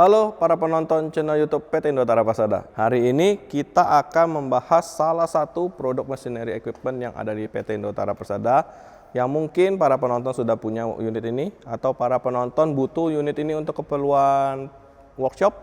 Halo para penonton channel YouTube PT Indotara Persada. Hari ini kita akan membahas salah satu produk machinery equipment yang ada di PT Indotara Persada yang mungkin para penonton sudah punya unit ini atau para penonton butuh unit ini untuk keperluan workshop,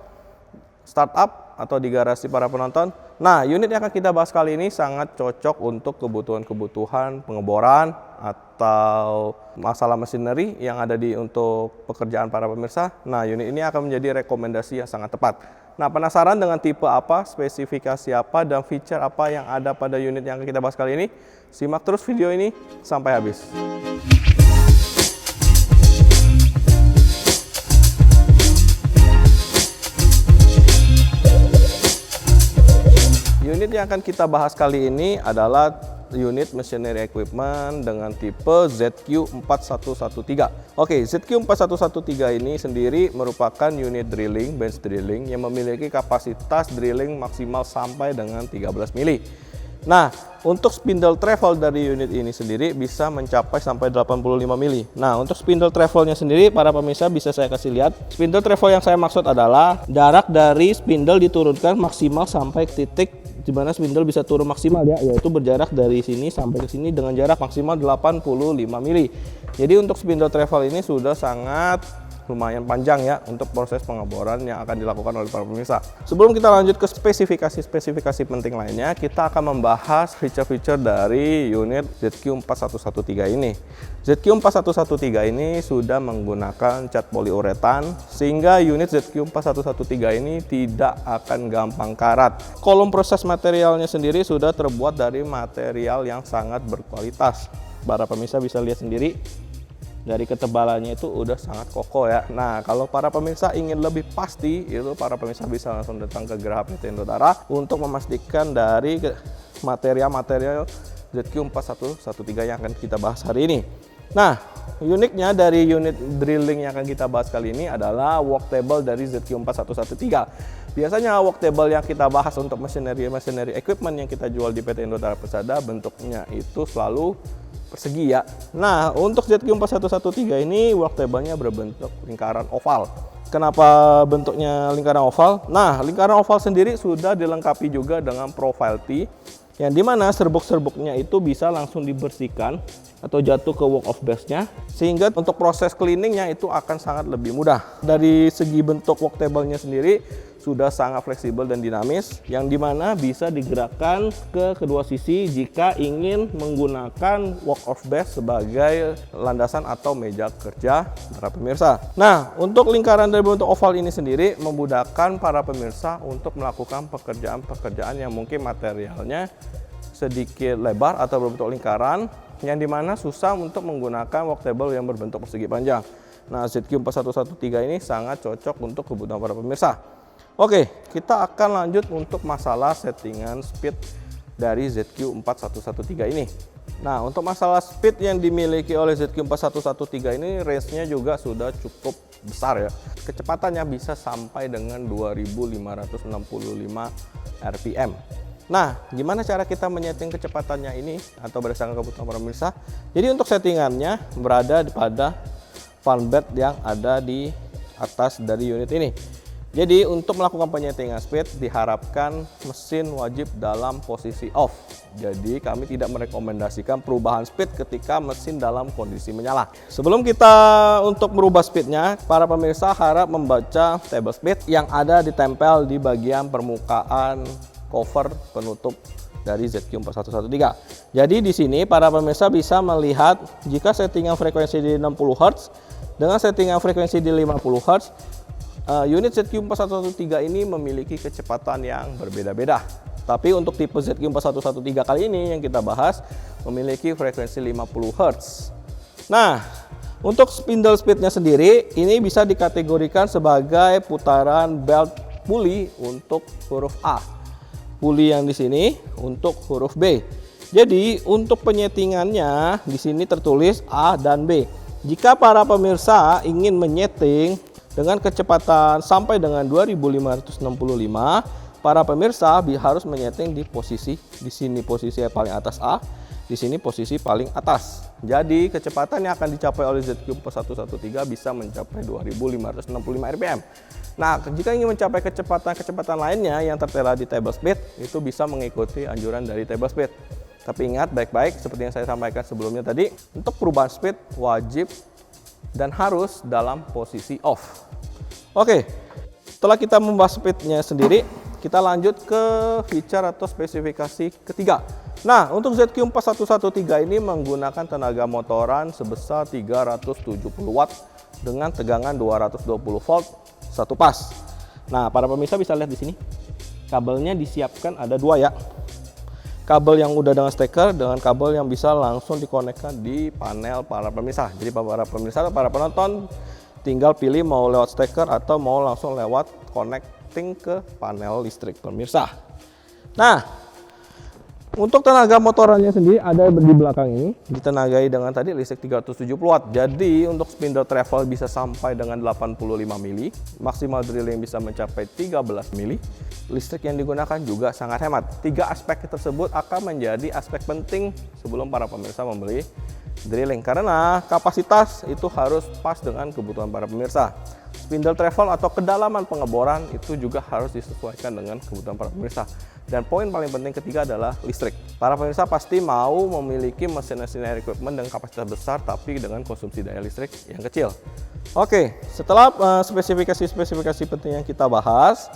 startup atau di garasi para penonton. Nah, unit yang akan kita bahas kali ini sangat cocok untuk kebutuhan-kebutuhan pengeboran atau masalah machinery yang ada untuk pekerjaan para pemirsa. Nah, unit ini akan menjadi rekomendasi yang sangat tepat. Nah, penasaran dengan tipe apa, spesifikasi apa, dan feature apa yang ada pada unit yang akan kita bahas kali ini? Simak terus video ini sampai habis. Unit yang akan kita bahas kali ini adalah unit machinery equipment dengan tipe ZQ4113. Oke, ZQ4113 ini sendiri merupakan unit drilling, bench drilling yang memiliki kapasitas drilling maksimal sampai dengan 13 mili. Nah, untuk spindle travel dari unit ini sendiri bisa mencapai sampai 85 mili. Nah, untuk spindle travelnya sendiri para pemirsa bisa saya kasih lihat. Spindle travel yang saya maksud adalah jarak dari spindle diturunkan maksimal sampai titik di mana spindle bisa turun maksimal ya, yaitu berjarak dari sini sampai ke sini dengan jarak maksimal 85 mili. Jadi untuk spindle travel ini sudah sangat lumayan panjang ya untuk proses pengeboran yang akan dilakukan oleh para pemirsa. Sebelum kita lanjut ke spesifikasi penting lainnya, kita akan membahas feature-feature dari unit ZQ4113 ini. ZQ4113 ini sudah menggunakan cat poliuretan sehingga unit ZQ4113 ini tidak akan gampang karat. Kolom proses materialnya sendiri sudah terbuat dari material yang sangat berkualitas. Para pemirsa bisa lihat sendiri. Dari ketebalannya itu udah sangat kokoh ya. Nah, kalau para pemirsa ingin lebih pasti, itu para pemirsa bisa langsung datang ke Geraha PT Indotara untuk memastikan dari material ZQ4113 yang akan kita bahas hari ini. Nah, uniknya dari unit drilling yang akan kita bahas kali ini adalah work table dari ZQ4113. Biasanya work table yang kita bahas untuk machinery equipment yang kita jual di PT Indotara Persada bentuknya itu selalu persegi ya. Nah, untuk ZQ4113 ini work table-nya berbentuk lingkaran oval. Kenapa bentuknya lingkaran oval? Nah, lingkaran oval sendiri sudah dilengkapi juga dengan profile T yang dimana serbuk-serbuknya itu bisa langsung dibersihkan atau jatuh ke work of base-nya sehingga untuk proses cleaningnya itu akan sangat lebih mudah. Dari segi bentuk work table-nya sendiri sudah sangat fleksibel dan dinamis yang dimana bisa digerakkan ke kedua sisi jika ingin menggunakan work of base sebagai landasan atau meja kerja para pemirsa. Nah, untuk lingkaran dari bentuk oval ini sendiri memudahkan para pemirsa untuk melakukan pekerjaan-pekerjaan yang mungkin materialnya sedikit lebar atau berbentuk lingkaran yang dimana susah untuk menggunakan work table yang berbentuk persegi panjang. Nah, ZQ4113 ini sangat cocok untuk kebutuhan para pemirsa. Oke, kita akan lanjut untuk masalah settingan speed dari ZQ4113 ini. Nah, untuk masalah speed yang dimiliki oleh ZQ4113 ini range-nya juga sudah cukup besar ya. Kecepatannya bisa sampai dengan 2565 rpm. Nah, gimana cara kita menyeting kecepatannya ini atau berdasarkan kebutuhan para pemirsa? Jadi untuk settingannya berada pada fan bed yang ada di atas dari unit ini. Jadi untuk melakukan penyetingan speed diharapkan mesin wajib dalam posisi off. Jadi kami tidak merekomendasikan perubahan speed ketika mesin dalam kondisi menyala. Sebelum kita untuk merubah speednya, para pemirsa harap membaca table speed yang ada ditempel di bagian permukaan cover penutup dari ZQ4113. Jadi di sini para pemirsa bisa melihat jika settingan frekuensi di 60 Hz dengan settingan frekuensi di 50 Hz. Unit ZQ4113 ini memiliki kecepatan yang berbeda-beda. Tapi untuk tipe ZQ4113 kali ini yang kita bahas memiliki frekuensi 50 Hz. Nah, untuk spindle speednya sendiri ini bisa dikategorikan sebagai putaran belt pulley untuk huruf A. Pulley yang di sini untuk huruf B. Jadi untuk penyetingannya di sini tertulis A dan B. Jika para pemirsa ingin menyeting dengan kecepatan sampai dengan 2565, para pemirsa harus menyeting di posisi di sini posisi paling atas A, di sini posisi paling atas. Jadi kecepatan yang akan dicapai oleh ZQ4113 bisa mencapai 2565 rpm. Nah, jika ingin mencapai kecepatan lainnya yang tertera di table speed, itu bisa mengikuti anjuran dari table speed. Tapi ingat baik-baik, seperti yang saya sampaikan sebelumnya tadi, untuk perubahan speed wajib dan harus dalam posisi off. Oke, setelah kita membahas speednya sendiri, kita lanjut ke feature atau spesifikasi ketiga. Nah, untuk ZQ4113 ini menggunakan tenaga motoran sebesar 370 watt dengan tegangan 220 volt satu pas. Nah, para pemirsa bisa lihat di sini. Kabelnya disiapkan ada dua ya. Kabel yang udah dengan steker dengan kabel yang bisa langsung dikonekkan di panel para pemirsa. Jadi para pemirsa atau para penonton tinggal pilih mau lewat steker atau mau langsung lewat connecting ke panel listrik pemirsa. Nah, untuk tenaga motorannya sendiri ada di belakang ini, ditenagai dengan tadi listrik 370 watt. Jadi untuk spindle travel bisa sampai dengan 85 mili, maksimal drilling bisa mencapai 13 mili. Listrik yang digunakan juga sangat hemat. Tiga aspek tersebut akan menjadi aspek penting sebelum para pemirsa membeli drilling, karena kapasitas itu harus pas dengan kebutuhan para pemirsa. Spindle travel atau kedalaman pengeboran itu juga harus disesuaikan dengan kebutuhan para pemirsa. Dan poin paling penting ketiga adalah listrik. Para pemirsa pasti mau memiliki mesin equipment dengan kapasitas besar tapi dengan konsumsi daya listrik yang kecil. Oke, setelah spesifikasi penting yang kita bahas,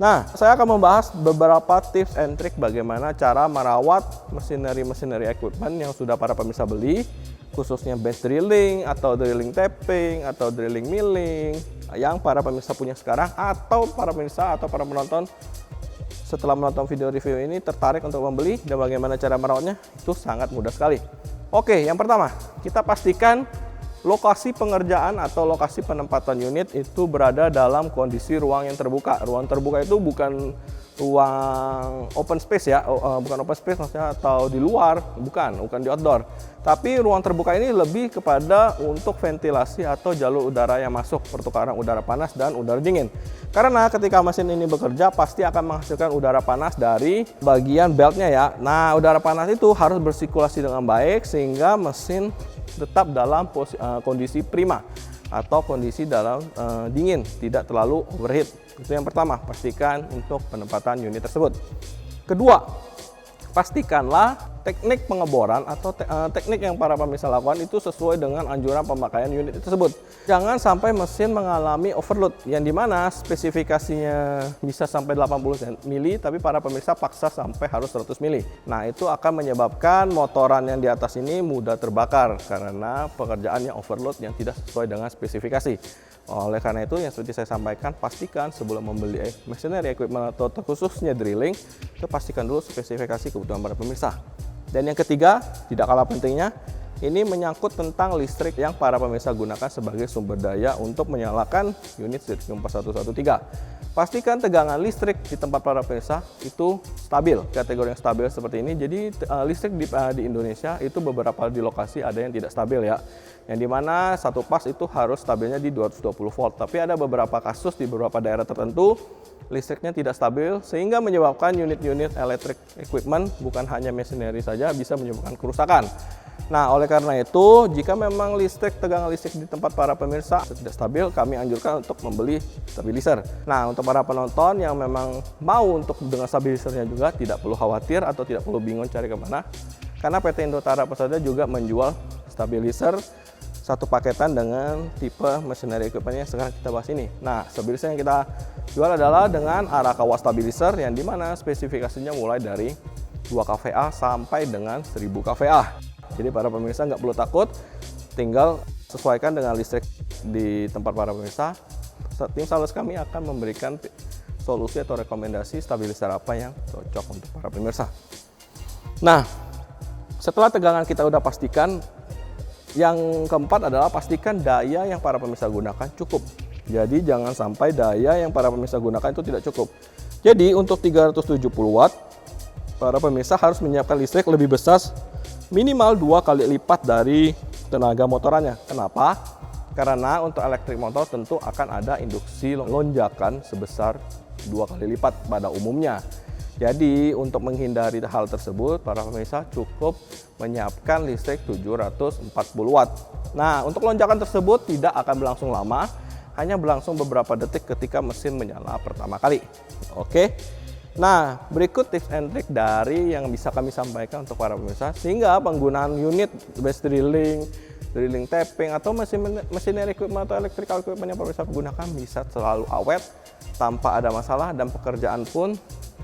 nah saya akan membahas beberapa tips and trick bagaimana cara merawat mesineri equipment yang sudah para pemirsa beli, khususnya bench drilling atau drilling tapping atau drilling milling yang para pemirsa punya sekarang, atau para pemirsa atau para penonton setelah menonton video review ini tertarik untuk membeli dan bagaimana cara merawatnya. Itu sangat mudah sekali. Oke, yang pertama kita pastikan lokasi pengerjaan atau lokasi penempatan unit itu berada dalam kondisi ruang yang terbuka. Ruang terbuka itu bukan ruang open space ya, bukan open space maksudnya atau di luar, bukan di outdoor. Tapi ruang terbuka ini lebih kepada untuk ventilasi atau jalur udara yang masuk, pertukaran udara panas dan udara dingin. Karena ketika mesin ini bekerja pasti akan menghasilkan udara panas dari bagian beltnya ya. Nah, udara panas itu harus bersirkulasi dengan baik sehingga mesin tetap dalam kondisi prima atau kondisi dalam dingin, tidak terlalu overheat. Itu yang pertama, pastikan untuk penempatan unit tersebut. Kedua, pastikanlah teknik pengeboran atau teknik yang para pemirsa lakukan itu sesuai dengan anjuran pemakaian unit tersebut. Jangan sampai mesin mengalami overload, yang dimana spesifikasinya bisa sampai 80 mili, tapi para pemirsa paksa sampai harus 100 mili. Nah, itu akan menyebabkan motoran yang di atas ini mudah terbakar karena pekerjaan yang overload yang tidak sesuai dengan spesifikasi. Oleh karena itu, yang seperti saya sampaikan, pastikan sebelum membeli machinery equipment atau khususnya drilling, itu pastikan dulu spesifikasi kebutuhan para pemirsa. Dan yang ketiga, tidak kalah pentingnya, ini menyangkut tentang listrik yang para pemirsa gunakan sebagai sumber daya untuk menyalakan unit ZQ4113. Pastikan tegangan listrik di tempat para pemirsa itu stabil, kategori yang stabil seperti ini. Jadi listrik di Indonesia itu beberapa di lokasi ada yang tidak stabil ya, yang dimana satu pas itu harus stabilnya di 220 volt. Tapi ada beberapa kasus di beberapa daerah tertentu listriknya tidak stabil sehingga menyebabkan unit-unit electric equipment, bukan hanya machinery saja, bisa menyebabkan kerusakan. Nah, oleh karena itu, jika memang tegangan listrik di tempat para pemirsa tidak stabil, kami anjurkan untuk membeli stabilizer. Nah, untuk para penonton yang memang mau untuk dengan stabilizernya juga, tidak perlu khawatir atau tidak perlu bingung cari kemana, karena PT Indotara Persada juga menjual stabilizer satu paketan dengan tipe machinery equipment yang sekarang kita bahas ini. Nah, stabilizer yang kita jual adalah dengan Arakawa stabilizer, yang dimana spesifikasinya mulai dari 2 kVA sampai dengan 1000 kVA. Jadi para pemirsa nggak perlu takut, tinggal sesuaikan dengan listrik di tempat para pemirsa. Tim sales kami akan memberikan solusi atau rekomendasi stabilizer apa yang cocok untuk para pemirsa. Nah, setelah tegangan kita udah pastikan, yang keempat adalah pastikan daya yang para pemirsa gunakan cukup. Jadi jangan sampai daya yang para pemirsa gunakan itu tidak cukup. Jadi untuk 370 watt, para pemirsa harus menyiapkan listrik lebih besar, minimal 2 kali lipat dari tenaga motorannya. Kenapa? Karena untuk elektrik motor tentu akan ada induksi lonjakan sebesar 2 kali lipat pada umumnya. Jadi untuk menghindari hal tersebut, para pemirsa cukup menyiapkan listrik 740 watt. Nah, untuk lonjakan tersebut tidak akan berlangsung lama, hanya berlangsung beberapa detik ketika mesin menyala pertama kali. Oke. Nah, berikut tips and trick dari yang bisa kami sampaikan untuk para pemirsa sehingga penggunaan unit base drilling, drilling tapping atau machinery equipment atau electrical equipment yang pemirsa gunakan bisa selalu awet tanpa ada masalah dan pekerjaan pun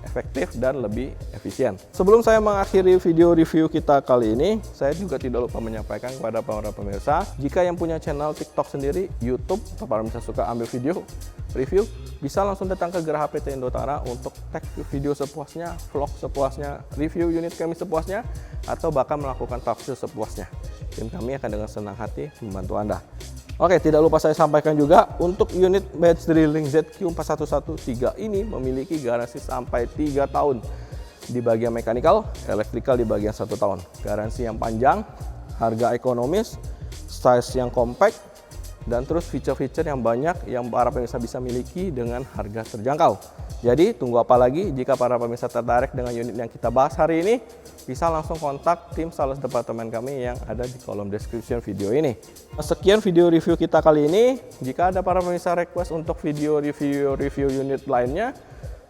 efektif dan lebih efisien. Sebelum saya mengakhiri video review kita kali ini, saya juga tidak lupa menyampaikan kepada para pemirsa, jika yang punya channel TikTok sendiri, YouTube, atau para pemirsa suka ambil video review, bisa langsung datang ke Geraha PT Indotara untuk tag video sepuasnya, vlog sepuasnya, review unit kami sepuasnya, atau bahkan melakukan talkshow sepuasnya. Tim kami akan dengan senang hati membantu Anda. Oke, tidak lupa saya sampaikan juga untuk unit base drilling ZQ4113 ini memiliki garansi sampai 3 tahun di bagian mechanical, electrical di bagian 1 tahun. Garansi yang panjang, harga ekonomis, size yang compact, dan terus feature-feature yang banyak yang para pemirsa bisa miliki dengan harga terjangkau. Jadi tunggu apa lagi? Jika para pemirsa tertarik dengan unit yang kita bahas hari ini, bisa langsung kontak tim sales departemen kami yang ada di kolom description video ini. Sekian video review kita kali ini. Jika ada para pemirsa request untuk video review unit lainnya,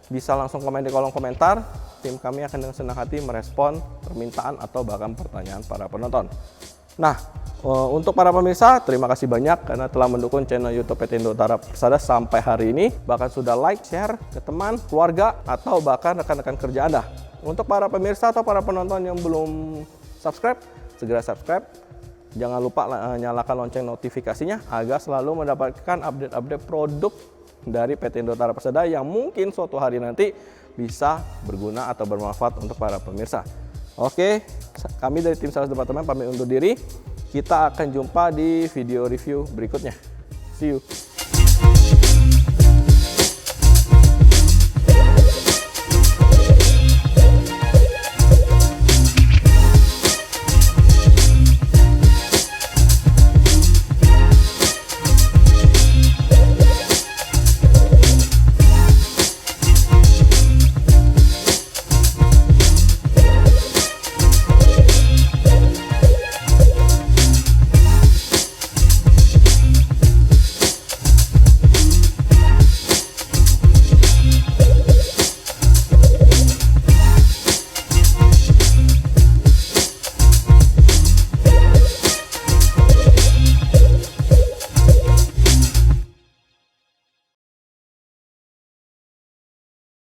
bisa langsung komen di kolom komentar. Tim kami akan dengan senang hati merespon permintaan atau bahkan pertanyaan para penonton. Nah, untuk para pemirsa, terima kasih banyak karena telah mendukung channel YouTube PT Indotara Persada sampai hari ini. Bahkan sudah like, share ke teman, keluarga, atau bahkan rekan-rekan kerja Anda. Untuk para pemirsa atau para penonton yang belum subscribe, segera subscribe. Jangan lupa nyalakan lonceng notifikasinya agar selalu mendapatkan update-update produk dari PT Indotara Persada yang mungkin suatu hari nanti bisa berguna atau bermanfaat untuk para pemirsa. Oke, kami dari tim sales departemen pamit undur diri. Kita akan jumpa di video review berikutnya. See you.